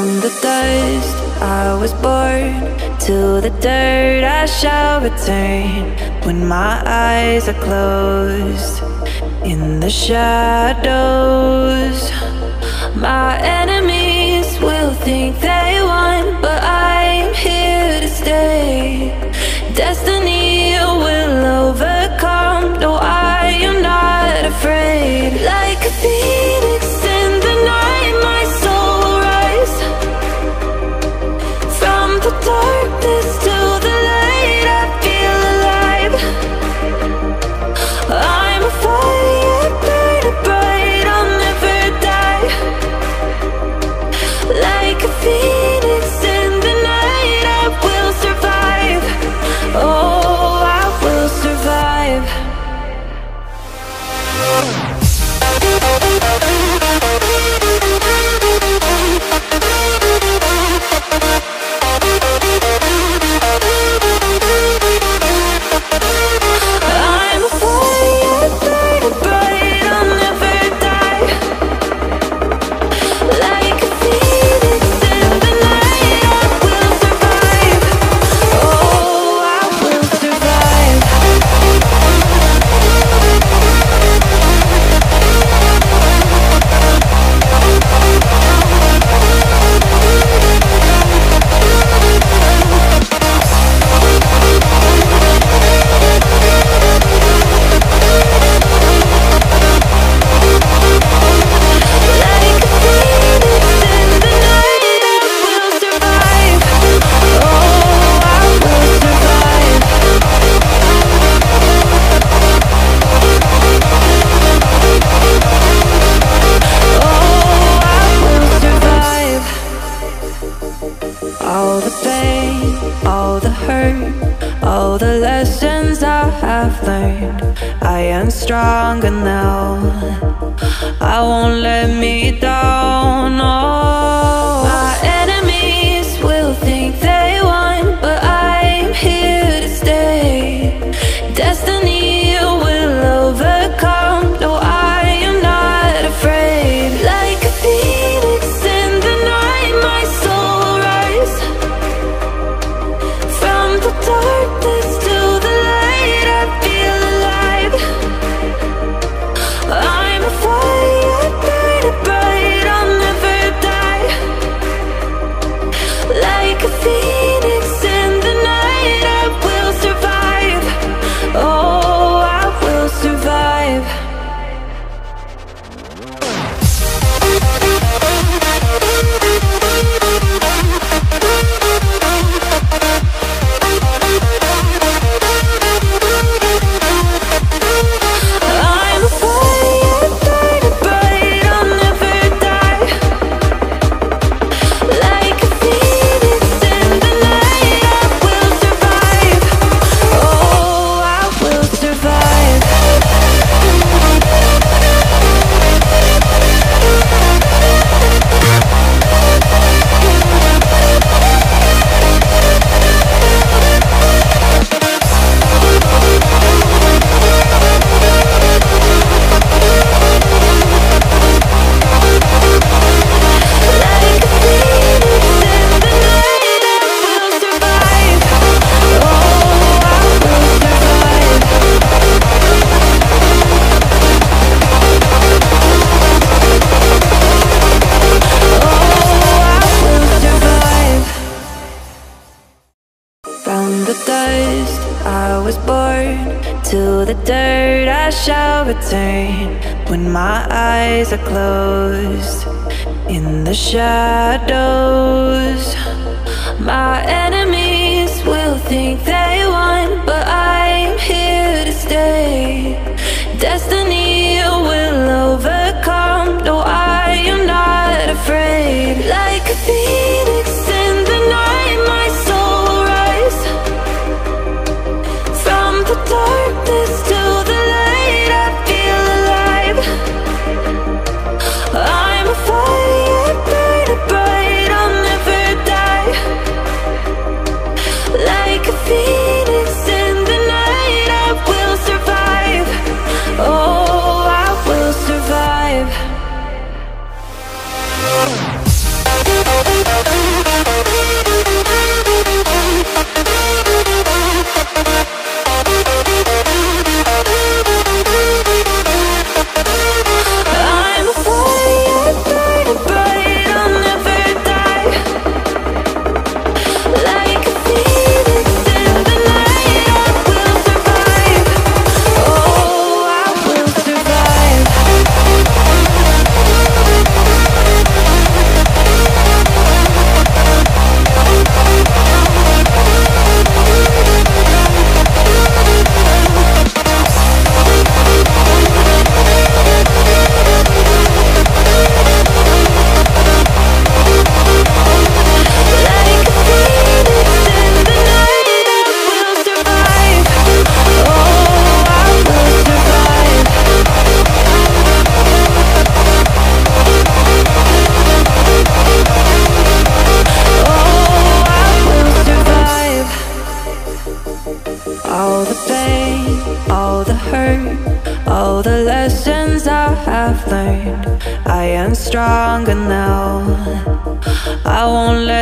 From the dust I was born, to the dirt I shall return. When my eyes are closed, in the shadows, my enemies will think they won, but I'm here to stay. Destiny will overcome. No, I am not afraid. Like a phoenix in the night, my soul will rise. From the darkness to the light, I feel alive. I'm a fire, burning bright, I'll never die. Like a phoenix in the night, I will survive. Oh, I will survive. I'm a fire, burning bright, I'll never die. Like a phoenix in the night, I will survive. Oh, I will survive. Like a phoenix in the night, I will survive. Oh, I will survive. Oh, I will survive. All the pain, all the hurt, all the lessons I have learned, I am stronger now. I won't let me down. Oh, my enemies will think they won, but I'm here to stay. Destiny will overcome. No, I am not afraid. Like a phoenix in the night, my soul will rise. From the darkness to the light, I feel alive. I'm a fire, burning bright, I'll never die. Like a phoenix in the night, I will survive. Oh, I will survive. I'm a fire, burning bright, I'll never die. Like a phoenix in the night, I will survive. Oh, I will survive. Like a phoenix in the night, I will survive. Oh, I will survive. Oh, I will survive. From the dust I was born, to the dirt I shall return. When my eyes are closed, in the shadows, my enemies will think they won, but I'm here to stay. Destiny will overcome. No, I am not afraid. Like a phoenix in the night, my soul will rise. From the darkness to the light, I feel alive. I'm a fire, burning bright, I'll never die. Like a phoenix stronger now. I won't let